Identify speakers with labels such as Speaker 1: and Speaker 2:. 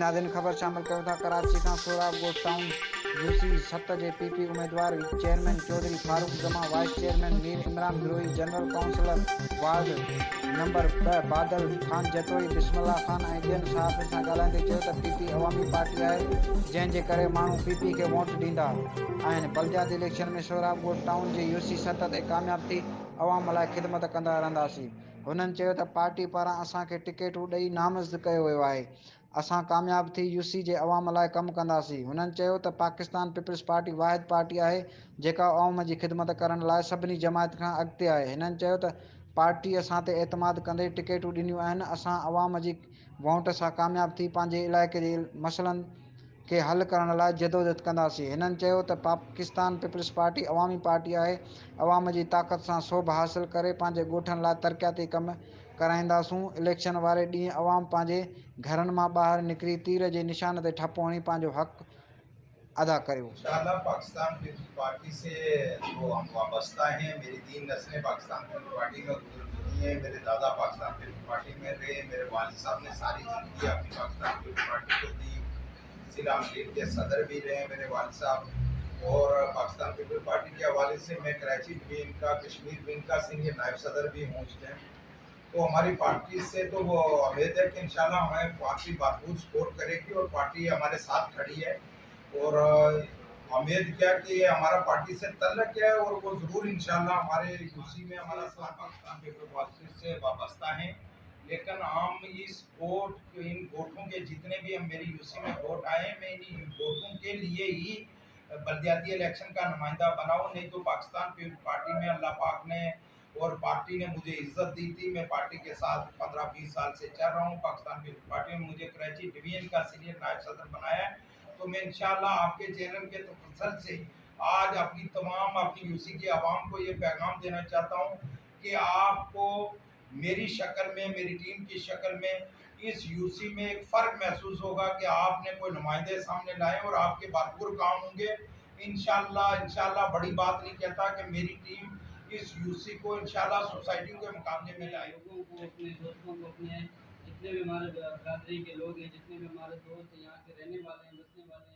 Speaker 1: नाज़रीन खबर शामिल कयूं था। कराची खां सोराब गोट टाउन यूसी 7 जे पीपी उम्मीदवार चेयरमैन चौधरी फारूक जमा, vice chairman Mir Imran Birohi, general councillor ward number 2 Badal Khan Jatoi Bismillah Khan ऐं ॿियनि सहाफ़ियुनि सां ॻाल्हाईंदे चयो त पीपी अवामी पार्टी आहे जंहिं जे करे माण्हू पीपी खे वोट ॾींदा आहिनि। बल्दियाती इलेक्शन में सोराब गोट टाउन जे यूसी 7 ते कामयाब थी अवाम लाइ ख़िदमत कंदा रहंदासीं। हुननि चयो त पार्टी पारां असांखे टिकटूं ॾेई नामज़द कयो वियो आहे। असां कामयाब थी यूसी जे अवाम लाइ कमु कंदासीं। हुननि चयो त पाकिस्तान पीपल्स पार्टी वाहिद पार्टी आहे जेका अवाम जी ख़िदमत करण लाइ सभिनी जमात खां अॻिते आहे। हिननि चयो त पार्टी असां ते एतमाद कंदे टिकटूं ॾिनियूं आहिनि। असां अवाम जी वोट सां कामयाब थी पंहिंजे इलाइक़े जे मसइलनि खे हल करण लाइ जदोजहद कंदासीं। हिननि चयो त पाकिस्तान पीपल्स पार्टी अवामी पार्टी आहे। अवाम जी ताक़त सां सोभ हासिल करे पंहिंजे ॻोठनि लाइ तरक़ियाती कम कराईंदासूं। इलेक्शन वारे ॾींहुं अवाम पंहिंजे घरनि मां ॿाहिरि निकिरी तीर जे निशान ते ठप हणी पंहिंजो हक़ अदा करियो।
Speaker 2: इंशाअल्लाह पाकिस्तान पीपल्स पार्टी से जो हम वाबस्ता हैं, मेरी 3 नस्लें पाकिस्तान पीपल्स पार्टी में गुजर चुकी हैं। मेरे दादा पाकिस्तान पीपल्स पार्टी में रहे, मेरे वालिद साहब ने सारी ज़िंदगी अपनी पाकिस्तान पीपल्स पार्टी को दी। जिला अमीर के सदर भी रहे मेरे वालिद साहब। और पाकिस्तान पीपल्स पार्टी के हवाले से मैं कराची विंग का, कश्मीर विंग का सीनियर नायब सदर भी हूँ इस टाइम। तो हमारी पार्टी से तो वो उम्मीद है कि इंशाल्लाह हमें पार्टी भरपूर सपोर्ट करेगी और पार्टी हमारे साथ खड़ी है। और उम्मीद क्या कि हमारा पार्टी से तल्लक है और वो ज़रूर इंशाल्लाह हमारे यूसी में हमारा साथ पाकिस्तान पीपल्स पार्टी से वाबस्ता हैं। लेकिन हम इस वोट, इन वोटों के जितने भी हम मेरी यूसी में वोट आए, मैं इन वोटों के लिए ही बल्दियाती इलेक्शन का नुमाइंदा बनाऊँ। नहीं तो पाकिस्तान पीपल्स पार्टी में अल्लाह पाक ने और पार्टी ने मुझे इज्जत दी थी। मैं पार्टी के साथ 15-20 साल से चल रहा हूँ। पाकिस्तान पीपल्स पार्टी ने मुझे कराची डिवीजन का सीनियर नायब सदर बनाया है। तो मैं इंशाल्लाह आपके चैनल के तसल्सल से आज अपनी यूसी के आवाम को ये पैगाम देना चाहता हूँ कि आपको मेरी शक्ल में, मेरी टीम की शक्ल में इस यूसी में एक फ़र्क महसूस होगा कि आपने कोई नुमाइंदे सामने लाए और आपके भरपूर काम होंगे। इंशाल्लाह बड़ी बात नहीं कहता कि मेरी टीम इस यूसी को इंशाल्लाह सोसाइटियों के मुकाबले में लाए।
Speaker 3: लोगों को, अपने दोस्तों को, अपने जितने भी हमारे बरादरी के लोग हैं, जितने भी हमारे दोस्त यहाँ के रहने वाले हैं, बसने वाले हैं,